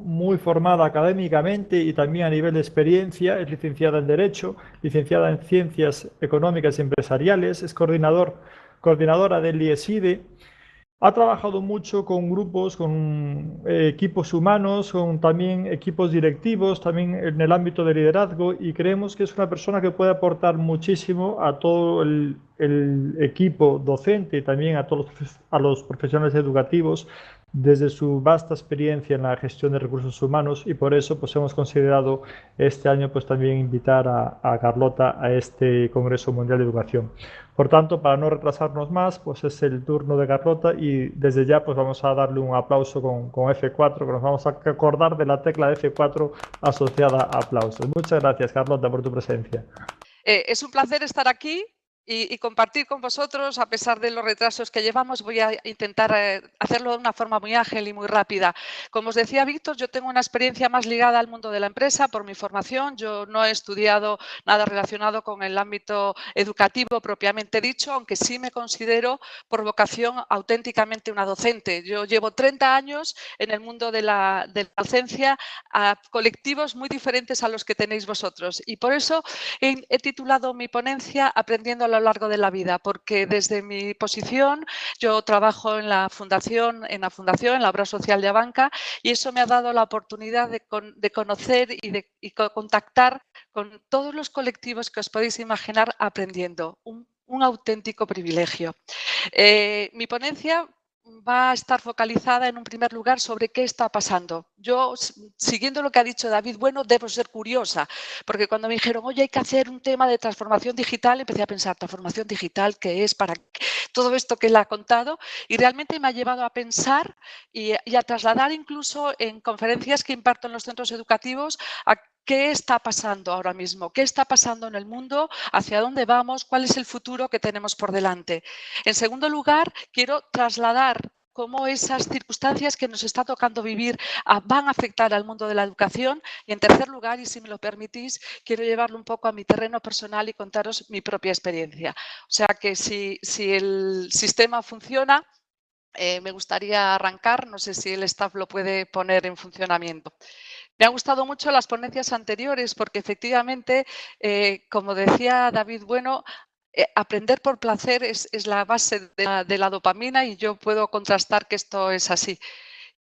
muy formada académicamente y también a nivel de experiencia. Es licenciada en Derecho, licenciada en Ciencias Económicas y Empresariales, es coordinadora del IESIDE. Ha trabajado mucho con grupos, con equipos humanos, con también equipos directivos, también en el ámbito de liderazgo, y creemos que es una persona que puede aportar muchísimo a todo el equipo docente y también a los profesionales educativos desde su vasta experiencia en la gestión de recursos humanos, y por eso pues hemos considerado este año pues también invitar a Carlota a este Congreso Mundial de Educación. Por tanto, para no retrasarnos más, pues es el turno de Carlota, y desde ya pues vamos a darle un aplauso con F4, que nos vamos a acordar de la tecla de F4 asociada a aplausos. Muchas gracias, Carlota, por tu presencia. Es un placer estar aquí y compartir con vosotros, a pesar de los retrasos que llevamos. Voy a intentar hacerlo de una forma muy ágil y muy rápida. Como os decía Víctor, yo tengo una experiencia más ligada al mundo de la empresa por mi formación. Yo no he estudiado nada relacionado con el ámbito educativo propiamente dicho, aunque sí me considero por vocación auténticamente una docente. Yo llevo 30 años en el mundo de la docencia a colectivos muy diferentes a los que tenéis vosotros, y por eso he titulado mi ponencia Aprendiendo a lo largo de la vida, porque desde mi posición yo trabajo en la fundación, en la obra social de Abanca, y eso me ha dado la oportunidad de conocer y contactar con todos los colectivos que os podéis imaginar aprendiendo. Un auténtico privilegio. Mi ponencia va a estar focalizada en un primer lugar sobre qué está pasando. Yo, siguiendo lo que ha dicho David Bueno, debo ser curiosa, porque cuando me dijeron, oye, hay que hacer un tema de transformación digital, empecé a pensar, ¿transformación digital qué es? ¿Para todo esto que él ha contado? Y realmente me ha llevado a pensar y a trasladar incluso en conferencias que imparto en los centros educativos a qué está pasando ahora mismo, qué está pasando en el mundo, hacia dónde vamos, cuál es el futuro que tenemos por delante. En segundo lugar, quiero trasladar cómo esas circunstancias que nos está tocando vivir van a afectar al mundo de la educación. Y en tercer lugar, y si me lo permitís, quiero llevarlo un poco a mi terreno personal y contaros mi propia experiencia. O sea que si el sistema funciona, me gustaría arrancar. No sé si el staff lo puede poner en funcionamiento. Me han gustado mucho las ponencias anteriores porque efectivamente, como decía David Bueno, aprender por placer es la base de la dopamina, y yo puedo contrastar que esto es así.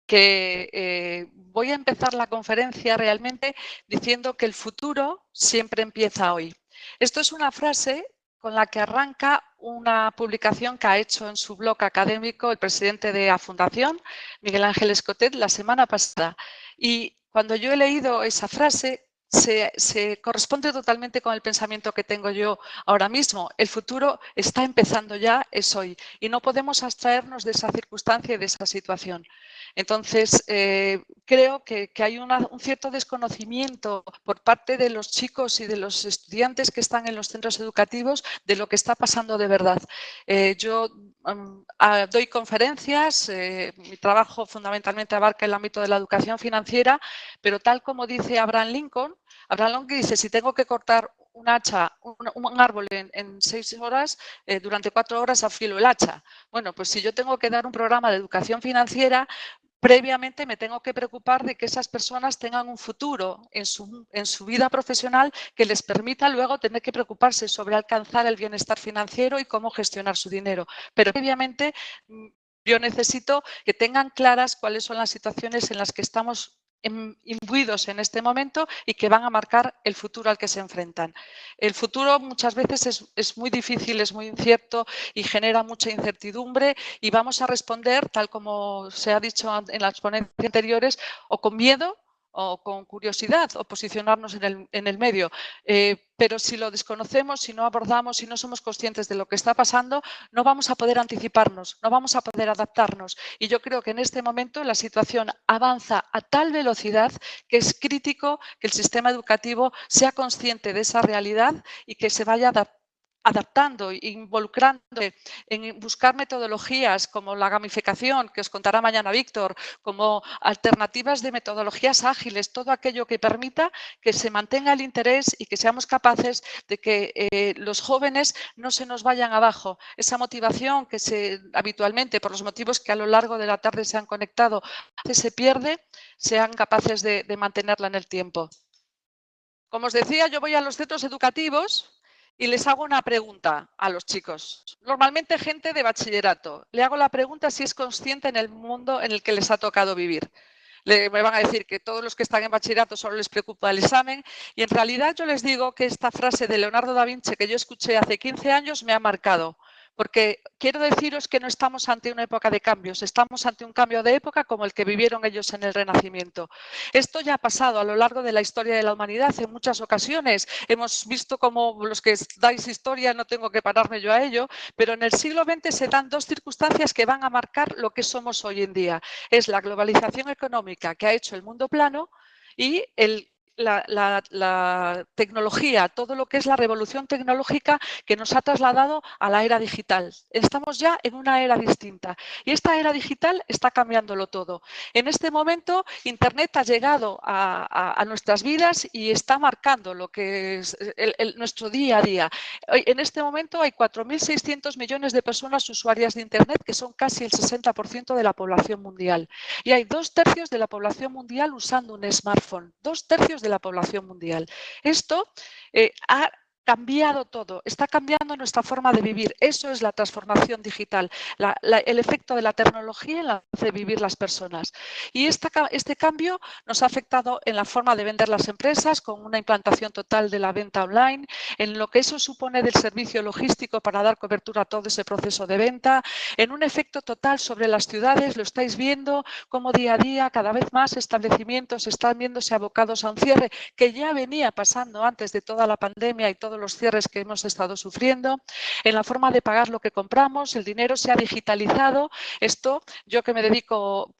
Voy a empezar la conferencia realmente diciendo que el futuro siempre empieza hoy. Esto es una frase con la que arranca una publicación que ha hecho en su blog académico el presidente de la Fundación, Miguel Ángel Escotet, la semana pasada. Y cuando yo he leído esa frase, se corresponde totalmente con el pensamiento que tengo yo ahora mismo. El futuro está empezando ya, es hoy, y no podemos abstraernos de esa circunstancia y de esa situación. Entonces, creo que hay un cierto desconocimiento por parte de los chicos y de los estudiantes que están en los centros educativos de lo que está pasando de verdad. Yo doy conferencias, mi trabajo fundamentalmente abarca el ámbito de la educación financiera, pero tal como dice Abraham Lincoln dice, si tengo que cortar un hacha, un árbol en 6 horas, durante 4 horas afilo el hacha. Bueno, pues si yo tengo que dar un programa de educación financiera, previamente me tengo que preocupar de que esas personas tengan un futuro en su vida profesional que les permita luego tener que preocuparse sobre alcanzar el bienestar financiero y cómo gestionar su dinero. Pero previamente yo necesito que tengan claras cuáles son las situaciones en las que estamos imbuidos en este momento y que van a marcar el futuro al que se enfrentan. El futuro muchas veces es muy difícil, es muy incierto y genera mucha incertidumbre, y vamos a responder, tal como se ha dicho en las ponencias anteriores, o con miedo o con curiosidad, o posicionarnos en el medio. Pero si lo desconocemos, si no abordamos, si no somos conscientes de lo que está pasando, no vamos a poder anticiparnos, no vamos a poder adaptarnos. Y yo creo que en este momento la situación avanza a tal velocidad que es crítico que el sistema educativo sea consciente de esa realidad y que se vaya adaptando e involucrándose en buscar metodologías como la gamificación, que os contará mañana Víctor, como alternativas de metodologías ágiles, todo aquello que permita que se mantenga el interés y que seamos capaces de que los jóvenes no se nos vayan abajo. Esa motivación que habitualmente, por los motivos que a lo largo de la tarde se han conectado, se pierde, sean capaces de mantenerla en el tiempo. Como os decía, yo voy a los centros educativos y les hago una pregunta a los chicos. Normalmente gente de bachillerato. Le hago la pregunta si es consciente en el mundo en el que les ha tocado vivir. Me van a decir que todos los que están en bachillerato solo les preocupa el examen y en realidad yo les digo que esta frase de Leonardo da Vinci que yo escuché hace 15 años me ha marcado. Porque quiero deciros que no estamos ante una época de cambios, estamos ante un cambio de época como el que vivieron ellos en el Renacimiento. Esto ya ha pasado a lo largo de la historia de la humanidad en muchas ocasiones. Hemos visto cómo los que dais historia, no tengo que pararme yo a ello, pero en el siglo XX se dan dos circunstancias que van a marcar lo que somos hoy en día. Es la globalización económica que ha hecho el mundo plano y la tecnología, todo lo que es la revolución tecnológica que nos ha trasladado a la era digital. Estamos ya en una era distinta y esta era digital está cambiándolo todo. En este momento, Internet ha llegado a nuestras vidas y está marcando lo que es nuestro día a día. En este momento hay 4.600 millones de personas usuarias de Internet, que son casi el 60% de la población mundial. Y hay 2/3 de la población mundial usando un smartphone. 2/3 de la población mundial. Esto ha cambiado todo, está cambiando nuestra forma de vivir. Eso es la transformación digital, el efecto de la tecnología en la de vivir las personas. Y este cambio nos ha afectado en la forma de vender las empresas, con una implantación total de la venta online, en lo que eso supone del servicio logístico para dar cobertura a todo ese proceso de venta, en un efecto total sobre las ciudades. Lo estáis viendo, como día a día cada vez más establecimientos están viéndose abocados a un cierre que ya venía pasando antes de toda la pandemia y todos los cierres que hemos estado sufriendo. En la forma de pagar lo que compramos, el dinero se ha digitalizado. Esto, yo que me dedico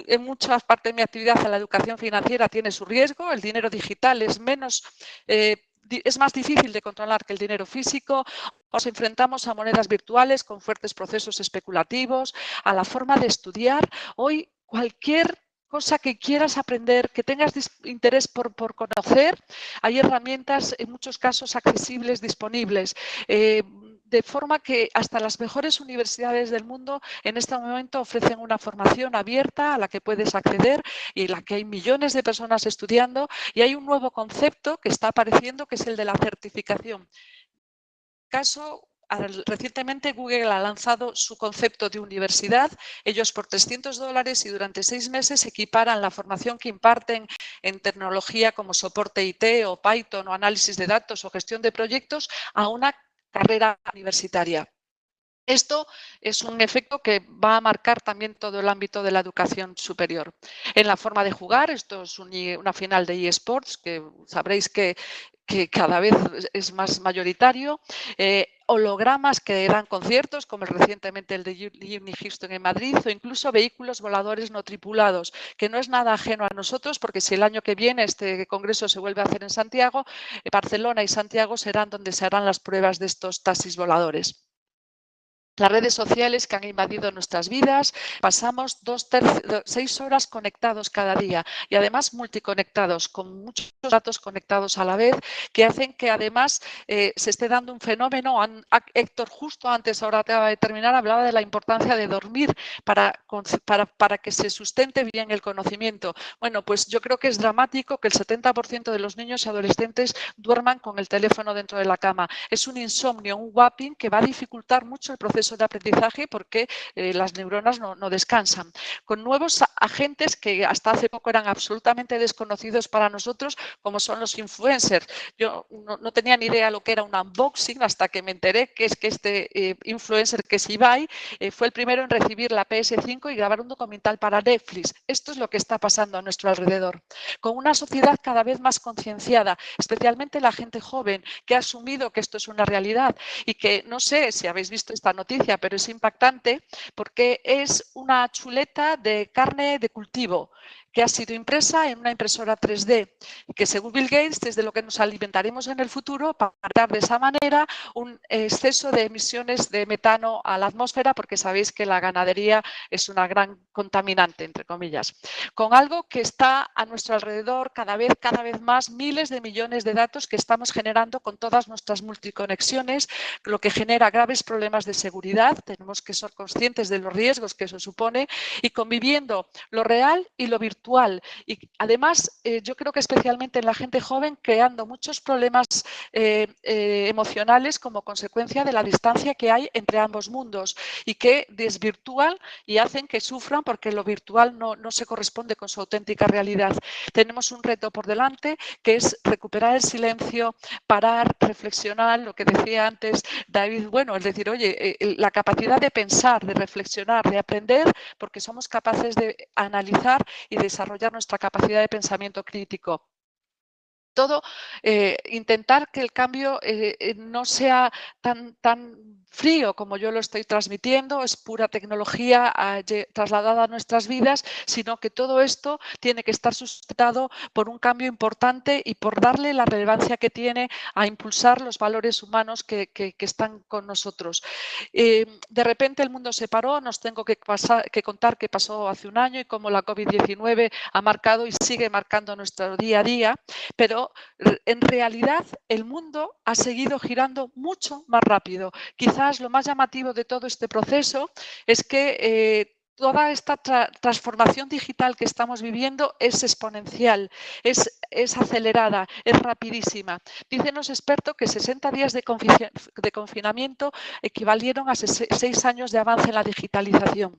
en mucha parte de mi actividad a la educación financiera, tiene su riesgo. El dinero digital es más difícil de controlar que el dinero físico. Nos enfrentamos a monedas virtuales con fuertes procesos especulativos, a la forma de estudiar. Hoy cualquier cosa que quieras aprender, que tengas interés por conocer, hay herramientas en muchos casos accesibles, disponibles. De forma que hasta las mejores universidades del mundo en este momento ofrecen una formación abierta a la que puedes acceder y en la que hay millones de personas estudiando, y hay un nuevo concepto que está apareciendo, que es el de la certificación. Recientemente Google ha lanzado su concepto de universidad. Ellos por $300 y durante 6 meses equiparan la formación que imparten en tecnología como soporte IT o Python o análisis de datos o gestión de proyectos a una carrera universitaria. Esto es un efecto que va a marcar también todo el ámbito de la educación superior. En la forma de jugar, esto es una final de eSports, que sabréis que cada vez es más mayoritario. Hologramas que dan conciertos, como recientemente el de Whitney Houston en Madrid, o incluso vehículos voladores no tripulados, que no es nada ajeno a nosotros, porque si el año que viene este congreso se vuelve a hacer en Santiago, Barcelona y Santiago serán donde se harán las pruebas de estos taxis voladores. Las redes sociales que han invadido nuestras vidas, pasamos 6 horas conectados cada día y además multiconectados, con muchos datos conectados a la vez, que hacen que además se esté dando un fenómeno. Héctor, justo antes, ahora acaba de terminar, hablaba de la importancia de dormir para que se sustente bien el conocimiento. Bueno, pues yo creo que es dramático que el 70% de los niños y adolescentes duerman con el teléfono dentro de la cama. Es un insomnio, un whopping que va a dificultar mucho el proceso de aprendizaje porque las neuronas no descansan. Con nuevos agentes que hasta hace poco eran absolutamente desconocidos para nosotros, como son los influencers. Yo no tenía ni idea lo que era un unboxing hasta que me enteré que es que este influencer, que es Ibai, fue el primero en recibir la PS5 y grabar un documental para Netflix. Esto es lo que está pasando a nuestro alrededor. Con una sociedad cada vez más concienciada, especialmente la gente joven, que ha asumido que esto es una realidad y que, no sé si habéis visto esta noticia, pero es impactante porque es una chuleta de carne de cultivo. que ha sido impresa en una impresora 3D, que según Bill Gates es de lo que nos alimentaremos en el futuro para dar de esa manera un exceso de emisiones de metano a la atmósfera, porque sabéis que la ganadería es una gran contaminante, entre comillas, con algo que está a nuestro alrededor cada vez más, miles de millones de datos que estamos generando con todas nuestras multiconexiones, lo que genera graves problemas de seguridad. Tenemos que ser conscientes de los riesgos que eso supone y conviviendo lo real y lo virtual. Y además, yo creo que especialmente en la gente joven, creando muchos problemas emocionales como consecuencia de la distancia que hay entre ambos mundos y que desvirtúan y hacen que sufran porque lo virtual no se corresponde con su auténtica realidad. Tenemos un reto por delante que es recuperar el silencio, parar, reflexionar, lo que decía antes David, bueno, es decir, oye, la capacidad de pensar, de reflexionar, de aprender, porque somos capaces de analizar y desarrollar nuestra capacidad de pensamiento crítico. Todo, intentar que el cambio no sea tan frío como yo lo estoy transmitiendo, es pura tecnología trasladada a nuestras vidas, sino que todo esto tiene que estar sustentado por un cambio importante y por darle la relevancia que tiene a impulsar los valores humanos que están con nosotros. De repente el mundo se paró, nos tengo que contar qué pasó hace un año y cómo la COVID-19 ha marcado y sigue marcando nuestro día a día, pero en realidad el mundo ha seguido girando mucho más rápido. Quizás lo más llamativo de todo este proceso es que toda esta transformación digital que estamos viviendo es exponencial, es acelerada, es rapidísima. Dicen los expertos que 60 días de confinamiento equivalieron a 6 años de avance en la digitalización.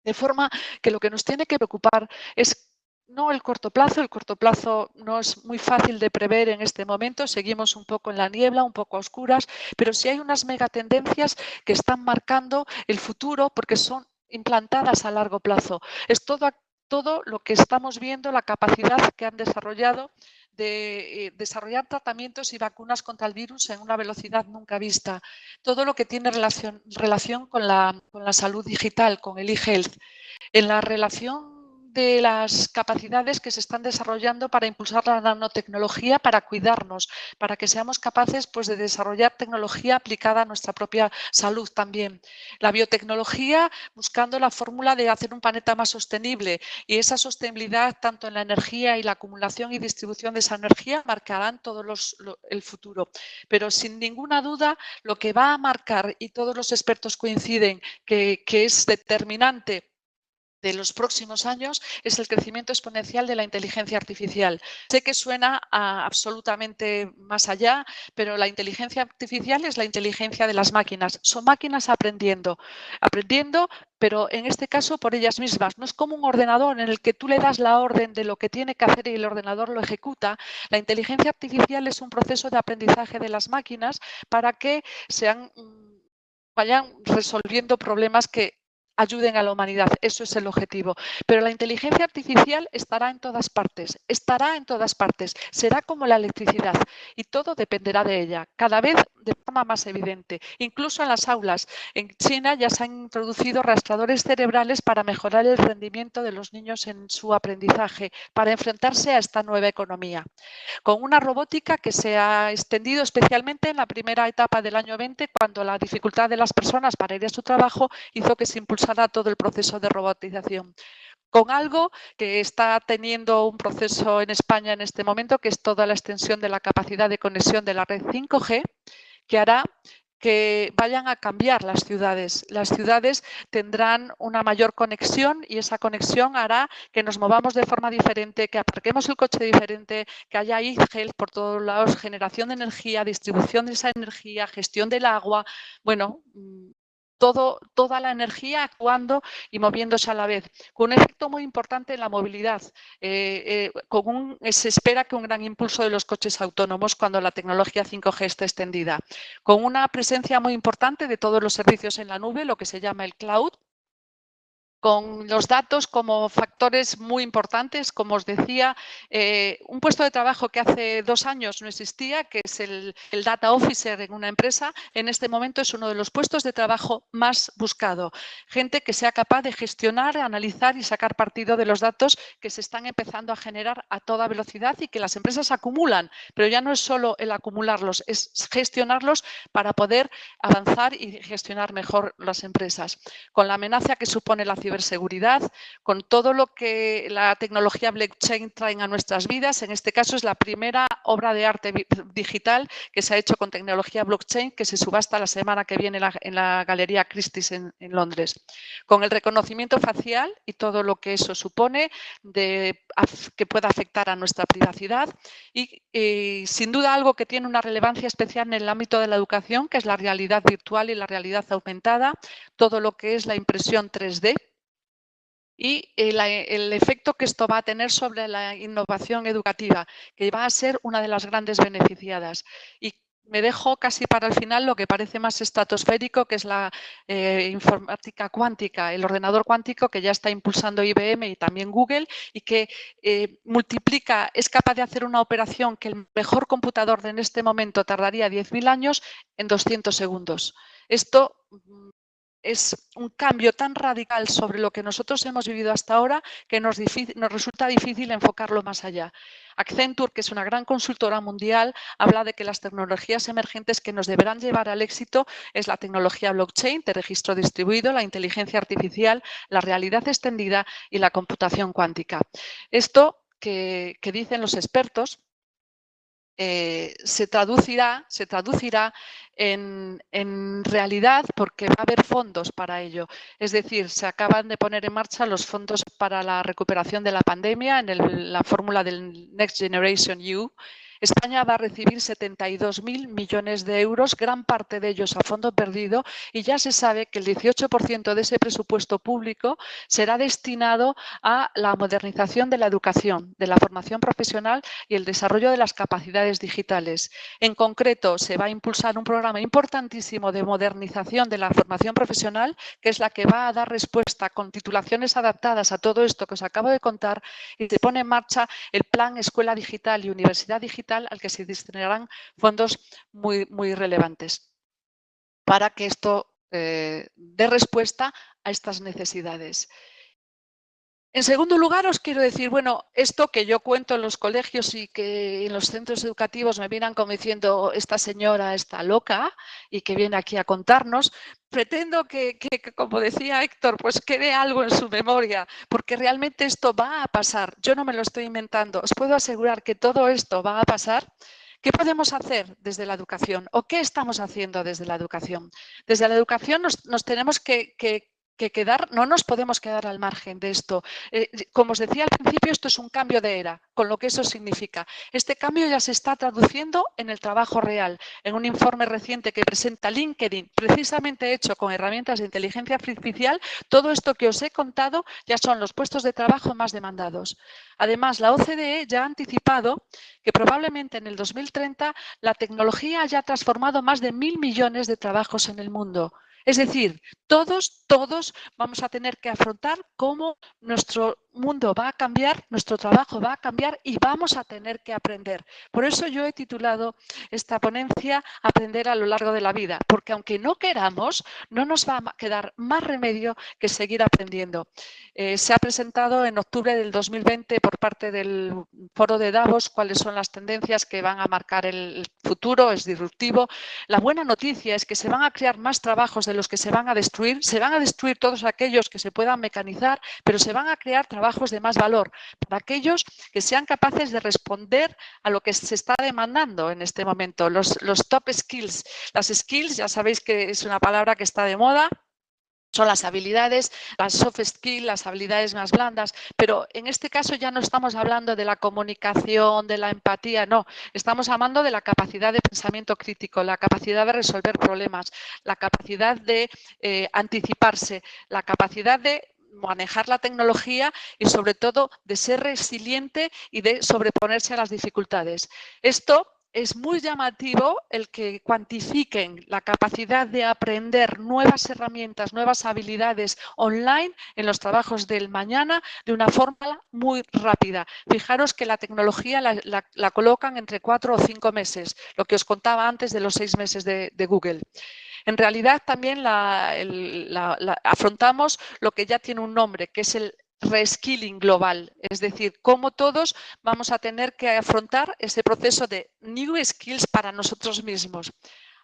De forma que lo que nos tiene que preocupar es no el corto plazo no es muy fácil de prever en este momento, seguimos un poco en la niebla, un poco a oscuras, pero sí hay unas megatendencias que están marcando el futuro porque son implantadas a largo plazo. Es todo lo que estamos viendo, la capacidad que han desarrollado de desarrollar tratamientos y vacunas contra el virus en una velocidad nunca vista. Todo lo que tiene relación con la salud digital, con el e-health, en la relación de las capacidades que se están desarrollando para impulsar la nanotecnología, para cuidarnos, para que seamos capaces pues, de desarrollar tecnología aplicada a nuestra propia salud también. La biotecnología buscando la fórmula de hacer un planeta más sostenible y esa sostenibilidad tanto en la energía y la acumulación y distribución de esa energía marcarán todo el futuro. Pero sin ninguna duda lo que va a marcar, y todos los expertos coinciden que es determinante de los próximos años, es el crecimiento exponencial de la inteligencia artificial. Sé que suena absolutamente más allá, pero la inteligencia artificial es la inteligencia de las máquinas. Son máquinas aprendiendo, pero en este caso por ellas mismas. No es como un ordenador en el que tú le das la orden de lo que tiene que hacer y el ordenador lo ejecuta. La inteligencia artificial es un proceso de aprendizaje de las máquinas para que vayan resolviendo problemas que ayuden a la humanidad. Eso es el objetivo. Pero la inteligencia artificial estará en todas partes, será como la electricidad y todo dependerá de ella, cada vez de forma más evidente. Incluso en las aulas. En China ya se han introducido rastreadores cerebrales para mejorar el rendimiento de los niños en su aprendizaje, para enfrentarse a esta nueva economía, con una robótica que se ha extendido especialmente en la primera etapa del año 20, cuando la dificultad de las personas para ir a su trabajo hizo que se impulsara todo el proceso de robotización. Con algo que está teniendo un proceso en España en este momento, que es toda la extensión de la capacidad de conexión de la red 5G, que hará que vayan a cambiar las ciudades. Las ciudades tendrán una mayor conexión y esa conexión hará que nos movamos de forma diferente, que aparquemos el coche diferente, que haya e-health por todos lados, generación de energía, distribución de esa energía, gestión del agua, bueno, toda la energía actuando y moviéndose a la vez, con un efecto muy importante en la movilidad. Se espera que un gran impulso de los coches autónomos cuando la tecnología 5G esté extendida, con una presencia muy importante de todos los servicios en la nube, lo que se llama el cloud, con los datos como factores muy importantes. Como os decía, un puesto de trabajo que hace 2 años no existía, que es el Data Officer en una empresa, en este momento es uno de los puestos de trabajo más buscado. Gente que sea capaz de gestionar, analizar y sacar partido de los datos que se están empezando a generar a toda velocidad y que las empresas acumulan, pero ya no es solo el acumularlos, es gestionarlos para poder avanzar y gestionar mejor las empresas. Con la amenaza que supone la ciberseguridad, con todo lo que la tecnología blockchain trae a nuestras vidas, en este caso es la primera obra de arte digital que se ha hecho con tecnología blockchain, que se subasta la semana que viene en la Galería Christie's en Londres. Con el reconocimiento facial y todo lo que eso supone que pueda afectar a nuestra privacidad y sin duda algo que tiene una relevancia especial en el ámbito de la educación, que es la realidad virtual y la realidad aumentada, todo lo que es la impresión 3D y el efecto que esto va a tener sobre la innovación educativa, que va a ser una de las grandes beneficiadas. Y me dejo casi para el final lo que parece más estratosférico, que es la informática cuántica, el ordenador cuántico que ya está impulsando IBM y también Google y que multiplica, es capaz de hacer una operación que el mejor computador de en este momento tardaría 10.000 años en 200 segundos. Esto es un cambio tan radical sobre lo que nosotros hemos vivido hasta ahora que nos resulta difícil enfocarlo más allá. Accenture, que es una gran consultora mundial, habla de que las tecnologías emergentes que nos deberán llevar al éxito es la tecnología blockchain, de registro distribuido, la inteligencia artificial, la realidad extendida y la computación cuántica. Esto que dicen los expertos se traducirá en realidad porque va a haber fondos para ello. Es decir, se acaban de poner en marcha los fondos para la recuperación de la pandemia en la fórmula del Next Generation EU. España va a recibir 72.000 millones de euros, gran parte de ellos a fondo perdido, y ya se sabe que el 18% de ese presupuesto público será destinado a la modernización de la educación, de la formación profesional y el desarrollo de las capacidades digitales. En concreto, se va a impulsar un programa importantísimo de modernización de la formación profesional, que es la que va a dar respuesta con titulaciones adaptadas a todo esto que os acabo de contar, y se pone en marcha el Plan Escuela Digital y Universidad Digital, al que se destinarán fondos muy relevantes para que esto dé respuesta a estas necesidades. En segundo lugar, os quiero decir, bueno, esto que yo cuento en los colegios y que en los centros educativos me vienen como diciendo, esta señora está loca y que viene aquí a contarnos, pretendo que, como decía Héctor, pues quede algo en su memoria, porque realmente esto va a pasar. Yo no me lo estoy inventando. Os puedo asegurar que todo esto va a pasar. ¿Qué podemos hacer desde la educación? ¿O qué estamos haciendo desde la educación? Desde la educación nos tenemos que quedar, no nos podemos quedar al margen de esto. Como os decía al principio, esto es un cambio de era, con lo que eso significa. Este cambio ya se está traduciendo en el trabajo real. En un informe reciente que presenta LinkedIn, precisamente hecho con herramientas de inteligencia artificial, todo esto que os he contado ya son los puestos de trabajo más demandados. Además, la OCDE ya ha anticipado que probablemente en el 2030 la tecnología haya transformado más de 1.000 millones de trabajos en el mundo. Es decir, todos vamos a tener que afrontar cómo nuestro mundo va a cambiar, nuestro trabajo va a cambiar y vamos a tener que aprender. Por eso yo he titulado esta ponencia Aprender a lo largo de la vida, porque aunque no queramos, no nos va a quedar más remedio que seguir aprendiendo. Se ha presentado en octubre del 2020 por parte del Foro de Davos cuáles son las tendencias que van a marcar el futuro, es disruptivo. La buena noticia es que se van a crear más trabajos de los que se van a destruir todos aquellos que se puedan mecanizar, pero se van a crear trabajos de más valor para aquellos que sean capaces de responder a lo que se está demandando en este momento. Los top skills, las skills, ya sabéis que es una palabra que está de moda, son las habilidades, las soft skills, las habilidades más blandas, pero en este caso ya no estamos hablando de la comunicación, de la empatía, no, estamos hablando de la capacidad de pensamiento crítico, la capacidad de resolver problemas, la capacidad de anticiparse, la capacidad de manejar la tecnología y sobre todo de ser resiliente y de sobreponerse a las dificultades. Esto es muy llamativo el que cuantifiquen la capacidad de aprender nuevas herramientas, nuevas habilidades online en los trabajos del mañana de una forma muy rápida. Fijaros que la tecnología la colocan entre 4 o 5 meses, lo que os contaba antes de los 6 meses de Google. En realidad también afrontamos lo que ya tiene un nombre, que es el reskilling global, es decir, cómo todos vamos a tener que afrontar ese proceso de new skills para nosotros mismos.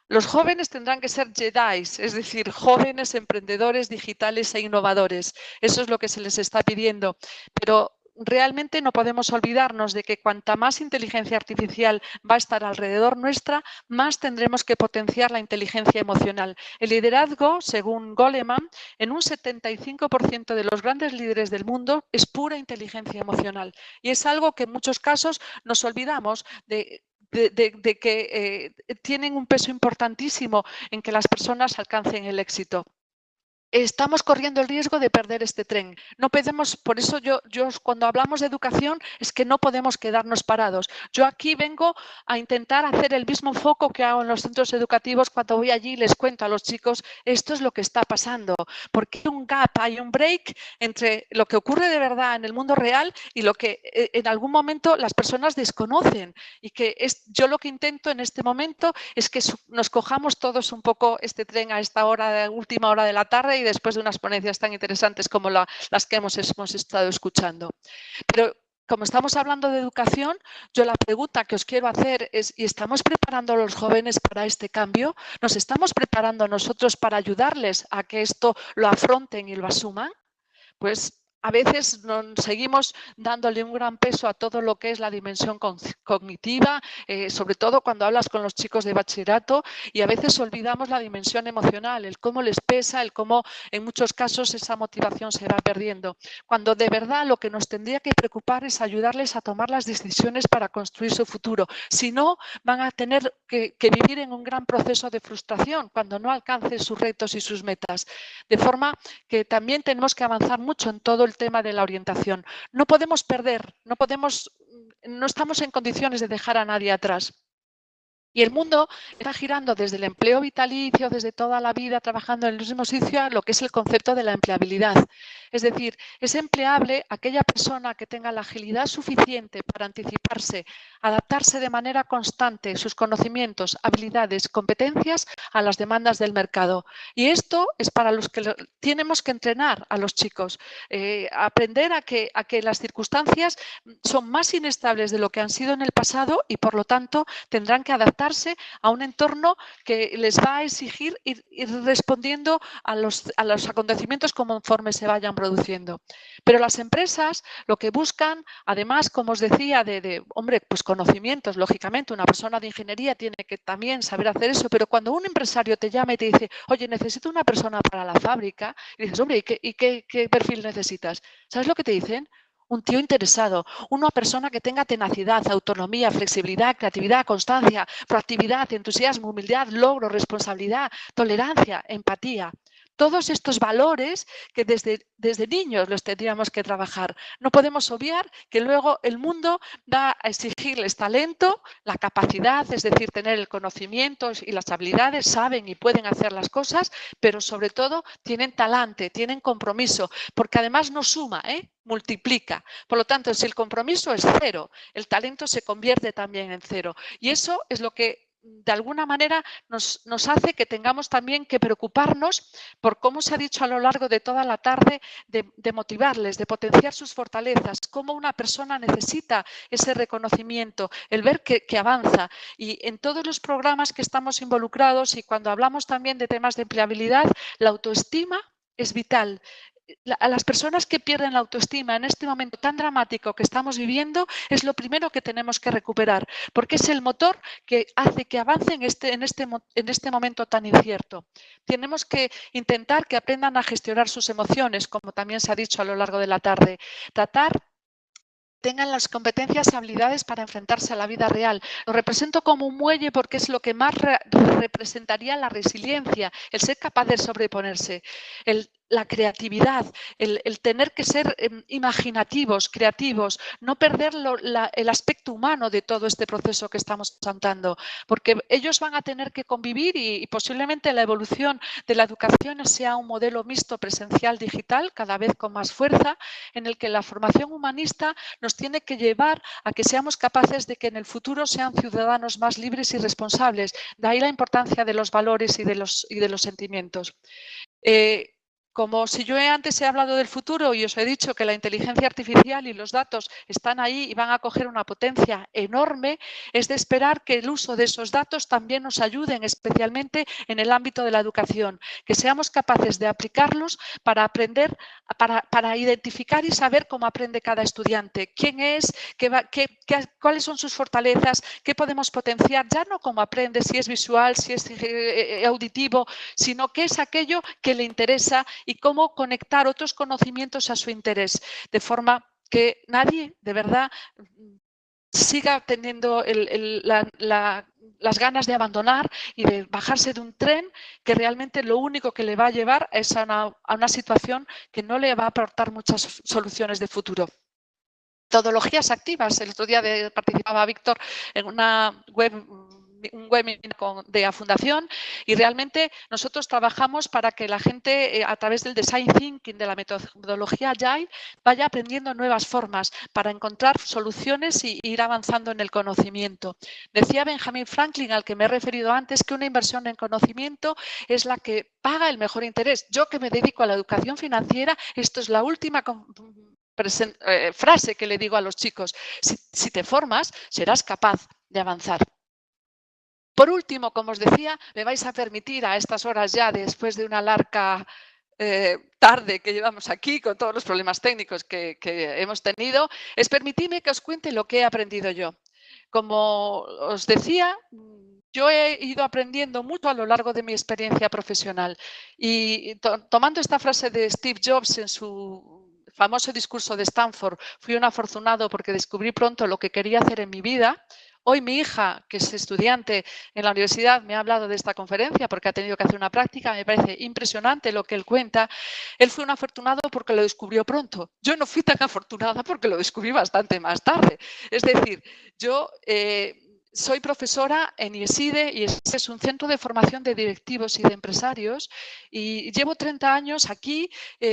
Los jóvenes tendrán que ser Jedis, es decir, jóvenes emprendedores digitales e innovadores. Eso es lo que se les está pidiendo, pero realmente no podemos olvidarnos de que cuanta más inteligencia artificial va a estar alrededor nuestra, más tendremos que potenciar la inteligencia emocional. El liderazgo, según Goleman, en un 75% de los grandes líderes del mundo es pura inteligencia emocional. Y es algo que en muchos casos nos olvidamos de que tienen un peso importantísimo en que las personas alcancen el éxito. Estamos corriendo el riesgo de perder este tren. No podemos, por eso yo cuando hablamos de educación es que no podemos quedarnos parados. Yo aquí vengo a intentar hacer el mismo foco que hago en los centros educativos cuando voy allí y les cuento a los chicos esto es lo que está pasando. Porque hay un gap, hay un break entre lo que ocurre de verdad en el mundo real y lo que en algún momento las personas desconocen. Y que yo lo que intento en este momento es que nos cojamos todos un poco este tren a esta hora, última hora de la tarde, y después de unas ponencias tan interesantes como las que hemos estado escuchando. Pero como estamos hablando de educación, yo la pregunta que os quiero hacer es, ¿y estamos preparando a los jóvenes para este cambio? ¿Nos estamos preparando nosotros para ayudarles a que esto lo afronten y lo asuman? Pues a veces seguimos dándole un gran peso a todo lo que es la dimensión cognitiva, sobre todo cuando hablas con los chicos de bachillerato, y a veces olvidamos la dimensión emocional, el cómo les pesa, el cómo en muchos casos esa motivación se va perdiendo. Cuando de verdad lo que nos tendría que preocupar es ayudarles a tomar las decisiones para construir su futuro. Si no, van a tener que vivir en un gran proceso de frustración cuando no alcancen sus retos y sus metas. De forma que también tenemos que avanzar mucho en todo el tema de la orientación. No podemos perder, no estamos en condiciones de dejar a nadie atrás. Y el mundo está girando desde el empleo vitalicio, desde toda la vida trabajando en el mismo sitio, a lo que es el concepto de la empleabilidad. Es decir, es empleable aquella persona que tenga la agilidad suficiente para anticiparse, adaptarse de manera constante sus conocimientos, habilidades, competencias a las demandas del mercado. Y esto es para los que tenemos que entrenar a los chicos, aprender a que las circunstancias son más inestables de lo que han sido en el pasado y, por lo tanto, tendrán que adaptarse a un entorno que les va a exigir ir respondiendo a los acontecimientos conforme se vayan produciendo. Pero las empresas lo que buscan, además, como os decía, hombre, pues conocimientos, lógicamente, una persona de ingeniería tiene que también saber hacer eso, pero cuando un empresario te llama y te dice, oye, necesito una persona para la fábrica, y dices, hombre, ¿y qué perfil necesitas? ¿Sabes lo que te dicen? Un tío interesado, una persona que tenga tenacidad, autonomía, flexibilidad, creatividad, constancia, proactividad, entusiasmo, humildad, logro, responsabilidad, tolerancia, empatía. Todos estos valores que desde niños los tendríamos que trabajar. No podemos obviar que luego el mundo va a exigirles talento, la capacidad, es decir, tener el conocimiento y las habilidades, saben y pueden hacer las cosas, pero sobre todo tienen talante, tienen compromiso, porque además no suma, multiplica. Por lo tanto, si el compromiso es cero, el talento se convierte también en cero. Y eso es lo que de alguna manera nos hace que tengamos también que preocuparnos por, cómo se ha dicho a lo largo de toda la tarde, de motivarles, de potenciar sus fortalezas, cómo una persona necesita ese reconocimiento, el ver que avanza. Y en todos los programas que estamos involucrados, y cuando hablamos también de temas de empleabilidad, la autoestima es vital. A las personas que pierden la autoestima en este momento tan dramático que estamos viviendo, es lo primero que tenemos que recuperar, porque es el motor que hace que avancen en este momento tan incierto. Tenemos que intentar que aprendan a gestionar sus emociones, como también se ha dicho a lo largo de la tarde, tengan las competencias y habilidades para enfrentarse a la vida real. Lo represento como un muelle porque es lo que más representaría la resiliencia, el ser capaz de sobreponerse. la creatividad, el tener que ser imaginativos, creativos, no perder el aspecto humano de todo este proceso que estamos contando, porque ellos van a tener que convivir y posiblemente la evolución de la educación sea un modelo mixto presencial-digital, cada vez con más fuerza, en el que la formación humanista nos tiene que llevar a que seamos capaces de que en el futuro sean ciudadanos más libres y responsables. De ahí la importancia de los valores y de los sentimientos. Como si yo antes he hablado del futuro y os he dicho que la inteligencia artificial y los datos están ahí y van a coger una potencia enorme, es de esperar que el uso de esos datos también nos ayuden, especialmente en el ámbito de la educación, que seamos capaces de aplicarlos para aprender, para identificar y saber cómo aprende cada estudiante, quién es, cuáles son sus fortalezas, qué podemos potenciar, ya no cómo aprende, si es visual, si es auditivo, sino qué es aquello que le interesa y cómo conectar otros conocimientos a su interés, de forma que nadie, de verdad, siga teniendo las ganas de abandonar y de bajarse de un tren que realmente lo único que le va a llevar es a una situación que no le va a aportar muchas soluciones de futuro. Metodologías activas. El otro día participaba Víctor en una un webinar de la Fundación y realmente nosotros trabajamos para que la gente a través del Design Thinking, de la metodología Agile, vaya aprendiendo nuevas formas para encontrar soluciones y ir avanzando en el conocimiento. Decía Benjamin Franklin, al que me he referido antes, que una inversión en conocimiento es la que paga el mejor interés. Yo, que me dedico a la educación financiera, esto es la última frase que le digo a los chicos: si te formas, serás capaz de avanzar. Por último, como os decía, me vais a permitir a estas horas ya, después de una larga tarde que llevamos aquí con todos los problemas técnicos que hemos tenido, es permitirme que os cuente lo que he aprendido yo. Como os decía, yo he ido aprendiendo mucho a lo largo de mi experiencia profesional y tomando esta frase de Steve Jobs en su famoso discurso de Stanford, fui un afortunado porque descubrí pronto lo que quería hacer en mi vida. Hoy mi hija, que es estudiante en la universidad, me ha hablado de esta conferencia porque ha tenido que hacer una práctica. Me parece impresionante lo que él cuenta. Él fue un afortunado porque lo descubrió pronto. Yo no fui tan afortunada porque lo descubrí bastante más tarde. Es decir, yo soy profesora en IESIDE y es un centro de formación de directivos y de empresarios y llevo 30 años aquí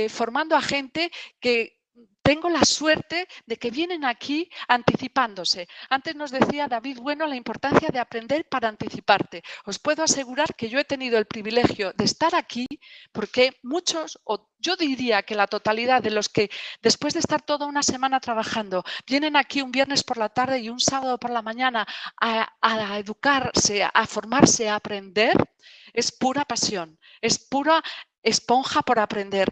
formando a gente que tengo la suerte de que vienen aquí anticipándose. Antes nos decía David Bueno la importancia de aprender para anticiparte. Os puedo asegurar que yo he tenido el privilegio de estar aquí porque muchos, o yo diría que la totalidad de los que después de estar toda una semana trabajando, vienen aquí un viernes por la tarde y un sábado por la mañana a educarse, a formarse, a aprender, es pura pasión, es pura esponja por aprender.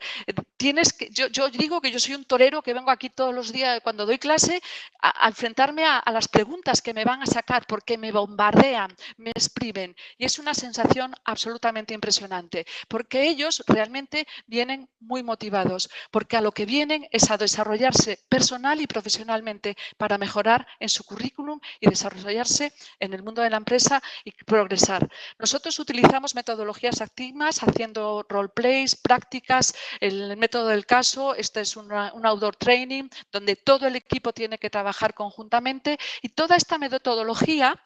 Yo digo que yo soy un torero que vengo aquí todos los días cuando doy clase a enfrentarme a las preguntas que me van a sacar porque me bombardean, me exprimen y es una sensación absolutamente impresionante porque ellos realmente vienen muy motivados porque a lo que vienen es a desarrollarse personal y profesionalmente para mejorar en su currículum y desarrollarse en el mundo de la empresa y progresar. Nosotros utilizamos metodologías activas haciendo roleplays, prácticas, el método del caso. Este es un outdoor training donde todo el equipo tiene que trabajar conjuntamente y toda esta metodología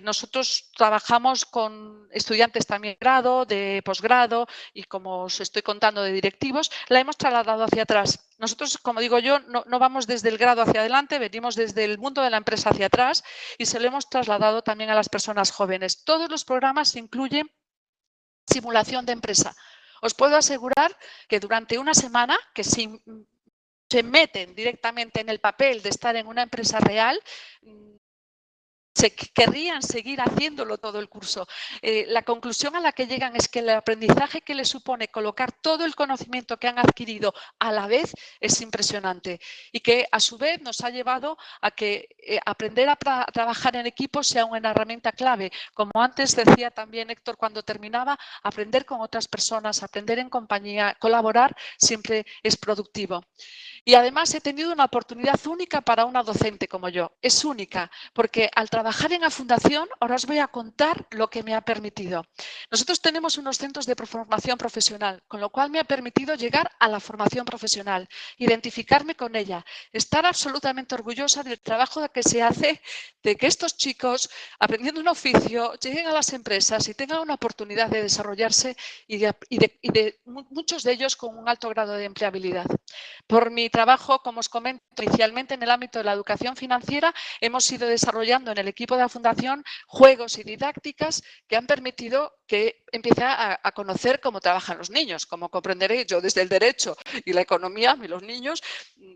nosotros trabajamos con estudiantes también de grado, de posgrado y, como os estoy contando, de directivos, la hemos trasladado hacia atrás. Nosotros, como digo yo, no vamos desde el grado hacia adelante, venimos desde el mundo de la empresa hacia atrás y se lo hemos trasladado también a las personas jóvenes. Todos los programas incluyen simulación de empresa. Os puedo asegurar que durante una semana, que si se meten directamente en el papel de estar en una empresa real, querrían seguir haciéndolo todo el curso. La conclusión a la que llegan es que el aprendizaje que les supone colocar todo el conocimiento que han adquirido a la vez es impresionante y que a su vez nos ha llevado a que aprender a trabajar en equipo sea una herramienta clave. Como antes decía también Héctor cuando terminaba, aprender con otras personas, aprender en compañía, colaborar siempre es productivo. Y además he tenido una oportunidad única para una docente como yo. Es única porque al trabajar trabajar en la fundación, ahora os voy a contar lo que me ha permitido. Nosotros tenemos unos centros de formación profesional, con lo cual me ha permitido llegar a la formación profesional, identificarme con ella, estar absolutamente orgullosa del trabajo que se hace, de que estos chicos, aprendiendo un oficio, lleguen a las empresas y tengan una oportunidad de desarrollarse y de muchos de ellos con un alto grado de empleabilidad. Por mi trabajo, como os comento, inicialmente en el ámbito de la educación financiera, hemos ido desarrollando en el equipo de la Fundación juegos y didácticas que han permitido que empiece a conocer cómo trabajan los niños. Como comprenderéis, yo desde el derecho y la economía, y los niños,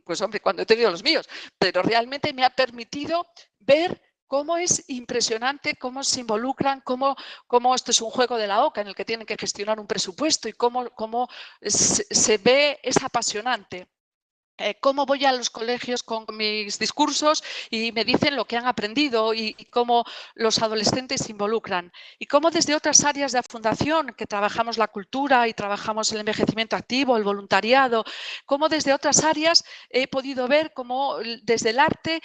pues hombre, cuando he tenido los míos, pero realmente me ha permitido ver cómo es impresionante, cómo se involucran, cómo esto es un juego de la OCA en el que tienen que gestionar un presupuesto y cómo se ve, es apasionante. Cómo voy a los colegios con mis discursos y me dicen lo que han aprendido y cómo los adolescentes se involucran. Y cómo desde otras áreas de la Fundación, que trabajamos la cultura y trabajamos el envejecimiento activo, el voluntariado, cómo desde otras áreas he podido ver cómo desde el arte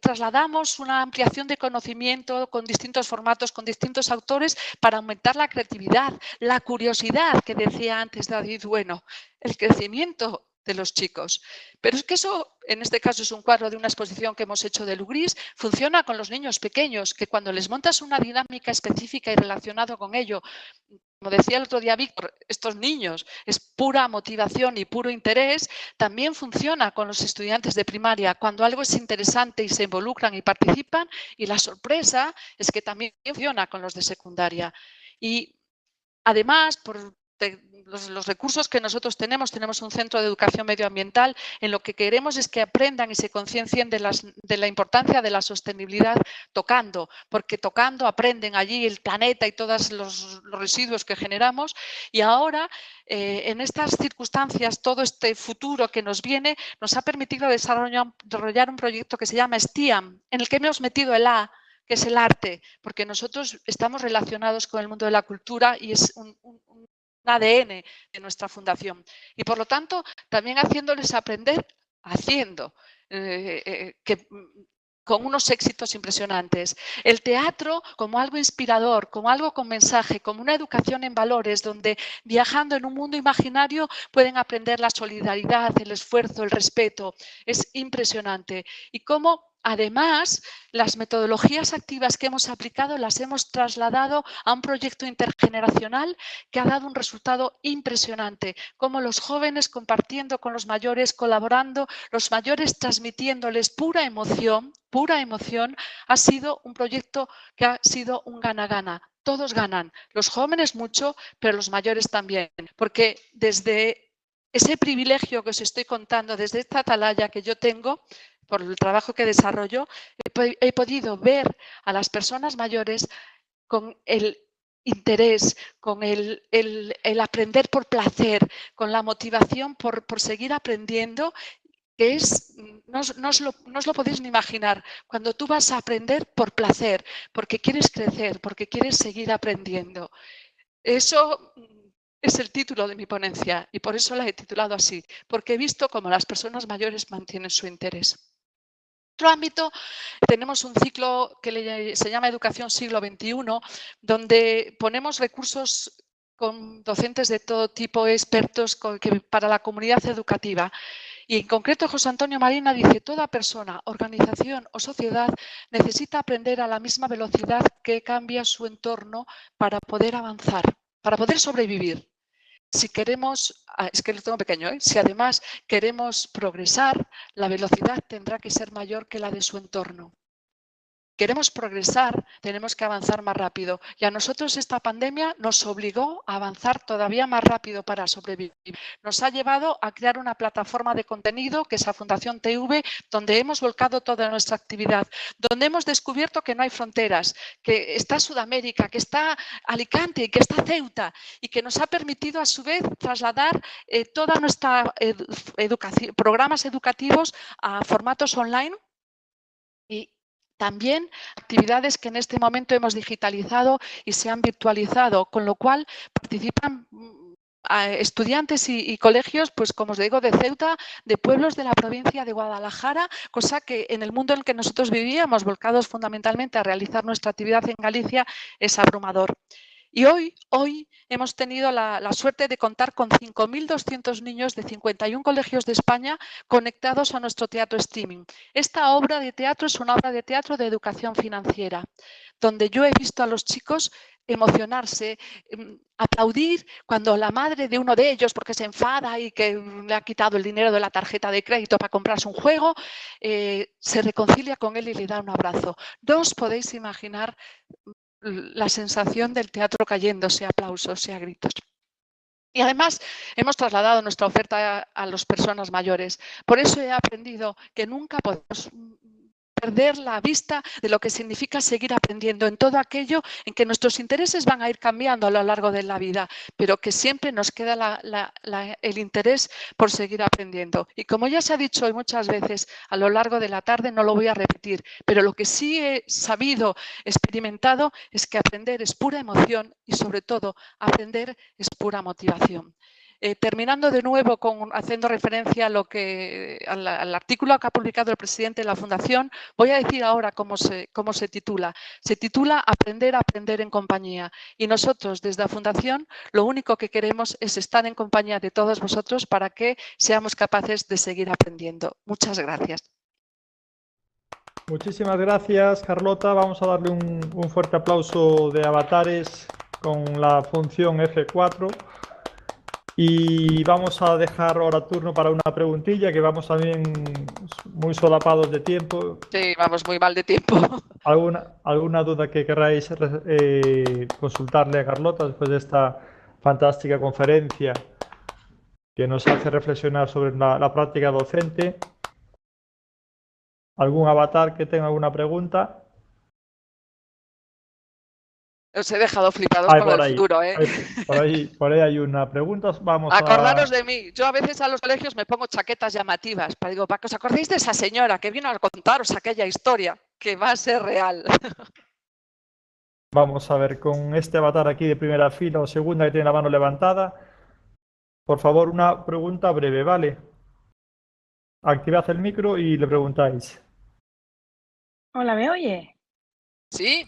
trasladamos una ampliación de conocimiento con distintos formatos, con distintos autores para aumentar la creatividad, la curiosidad que decía antes David Bueno, el crecimiento de los chicos. Pero es que eso, en este caso, es un cuadro de una exposición que hemos hecho de Lugris, funciona con los niños pequeños, que cuando les montas una dinámica específica y relacionado con ello, como decía el otro día Víctor, estos niños es pura motivación y puro interés, también funciona con los estudiantes de primaria, cuando algo es interesante y se involucran y participan, y la sorpresa es que también funciona con los de secundaria. Y además, por los recursos que nosotros tenemos un centro de educación medioambiental, en lo que queremos es que aprendan y se conciencien de la importancia de la sostenibilidad tocando, porque tocando aprenden allí el planeta y todos los residuos que generamos. Y ahora, en estas circunstancias, todo este futuro que nos viene nos ha permitido desarrollar un proyecto que se llama STIAM, en el que hemos metido el A, que es el arte, porque nosotros estamos relacionados con el mundo de la cultura y es un ADN de nuestra fundación. Y por lo tanto, también haciéndoles aprender haciendo, con unos éxitos impresionantes. El teatro como algo inspirador, como algo con mensaje, como una educación en valores, donde viajando en un mundo imaginario pueden aprender la solidaridad, el esfuerzo, el respeto. Es impresionante. Y cómo además, las metodologías activas que hemos aplicado las hemos trasladado a un proyecto intergeneracional que ha dado un resultado impresionante, como los jóvenes compartiendo con los mayores, colaborando, los mayores transmitiéndoles pura emoción, ha sido un proyecto que ha sido un gana-gana. Todos ganan, los jóvenes mucho, pero los mayores también, porque desde ese privilegio que os estoy contando, desde esta atalaya que yo tengo, por el trabajo que desarrollo, he podido ver a las personas mayores con el interés, con el aprender por placer, con la motivación por seguir aprendiendo, que es, no os lo podéis ni imaginar, cuando tú vas a aprender por placer, porque quieres crecer, porque quieres seguir aprendiendo. Eso es el título de mi ponencia y por eso la he titulado así, porque he visto cómo las personas mayores mantienen su interés. En otro ámbito, tenemos un ciclo que se llama Educación Siglo XXI, donde ponemos recursos con docentes de todo tipo, expertos para la comunidad educativa. Y en concreto, José Antonio Marina dice: toda persona, organización o sociedad necesita aprender a la misma velocidad que cambia su entorno para poder avanzar, para poder sobrevivir. Si queremos, es que lo tengo pequeño, si además queremos progresar, la velocidad tendrá que ser mayor que la de su entorno. Queremos progresar, tenemos que avanzar más rápido. Y a nosotros esta pandemia nos obligó a avanzar todavía más rápido para sobrevivir. Nos ha llevado a crear una plataforma de contenido, que es la Fundación TV, donde hemos volcado toda nuestra actividad, donde hemos descubierto que no hay fronteras, que está Sudamérica, que está Alicante, que está Ceuta, y que nos ha permitido a su vez trasladar toda nuestra programas educativos a formatos online. Y también actividades que en este momento hemos digitalizado y se han virtualizado, con lo cual participan a estudiantes y colegios, pues como os digo, de Ceuta, de pueblos de la provincia de Guadalajara, cosa que en el mundo en el que nosotros vivíamos, volcados fundamentalmente a realizar nuestra actividad en Galicia, es abrumador. Y hoy hemos tenido la suerte de contar con 5.200 niños de 51 colegios de España conectados a nuestro teatro streaming. Esta obra de teatro es una obra de teatro de educación financiera, donde yo he visto a los chicos emocionarse, aplaudir cuando la madre de uno de ellos, porque se enfada y que le ha quitado el dinero de la tarjeta de crédito para comprarse un juego, se reconcilia con él y le da un abrazo. No os podéis imaginar la sensación del teatro cayéndose, aplausos y a gritos. Y además hemos trasladado nuestra oferta a las personas mayores. Por eso he aprendido que nunca podemos perder la vista de lo que significa seguir aprendiendo en todo aquello en que nuestros intereses van a ir cambiando a lo largo de la vida, pero que siempre nos queda el interés por seguir aprendiendo. Y como ya se ha dicho hoy muchas veces a lo largo de la tarde, no lo voy a repetir, pero lo que sí he sabido, experimentado, es que aprender es pura emoción y sobre todo aprender es pura motivación. Terminando de nuevo haciendo referencia a al artículo que ha publicado el presidente de la Fundación, voy a decir ahora cómo se titula. Se titula Aprender a aprender en compañía. Y nosotros desde la Fundación lo único que queremos es estar en compañía de todos vosotros para que seamos capaces de seguir aprendiendo. Muchas gracias. Muchísimas gracias, Carlota. Vamos a darle un fuerte aplauso de avatares con la función F4. Y vamos a dejar ahora turno para una preguntilla, que vamos también muy solapados de tiempo. Sí, vamos muy mal de tiempo. ¿Alguna duda que queráis consultarle a Carlota después de esta fantástica conferencia que nos hace reflexionar sobre la práctica docente? ¿Algún avatar que tenga alguna pregunta? Os he dejado flipados con el futuro, ¿eh? Por ahí hay una pregunta. Acordaros de mí. Yo a veces a los colegios me pongo chaquetas llamativas para que os acordéis de esa señora que vino a contaros aquella historia, que va a ser real. Vamos a ver, con este avatar aquí de primera fila o segunda que tiene la mano levantada, por favor, una pregunta breve, ¿vale? Activad el micro y le preguntáis. Hola, ¿me oye? Sí.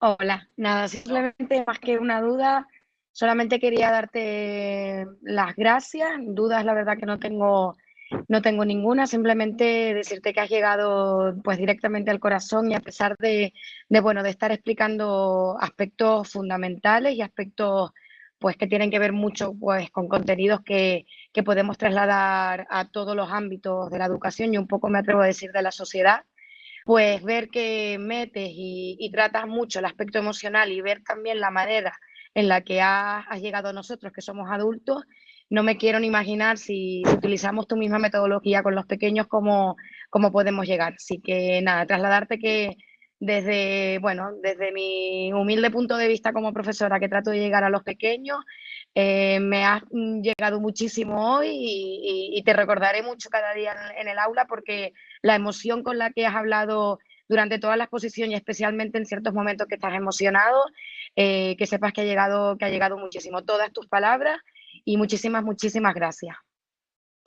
Hola, nada, simplemente más que una duda, solamente quería darte las gracias. Dudas, la verdad que no tengo ninguna, simplemente decirte que has llegado pues directamente al corazón y a pesar de estar explicando aspectos fundamentales y aspectos pues que tienen que ver mucho pues con contenidos que podemos trasladar a todos los ámbitos de la educación y un poco me atrevo a decir de la sociedad. Pues ver que metes y tratas mucho el aspecto emocional y ver también la manera en la que has llegado a nosotros, que somos adultos, no me quiero ni imaginar si utilizamos tu misma metodología con los pequeños, cómo podemos llegar. Así que nada, trasladarte que desde mi humilde punto de vista como profesora que trato de llegar a los pequeños, me has llegado muchísimo hoy y te recordaré mucho cada día en el aula porque la emoción con la que has hablado durante toda la exposición y especialmente en ciertos momentos que estás emocionado, que sepas que ha llegado muchísimo todas tus palabras y muchísimas gracias.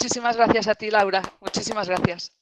Muchísimas gracias a ti, Laura. Muchísimas gracias.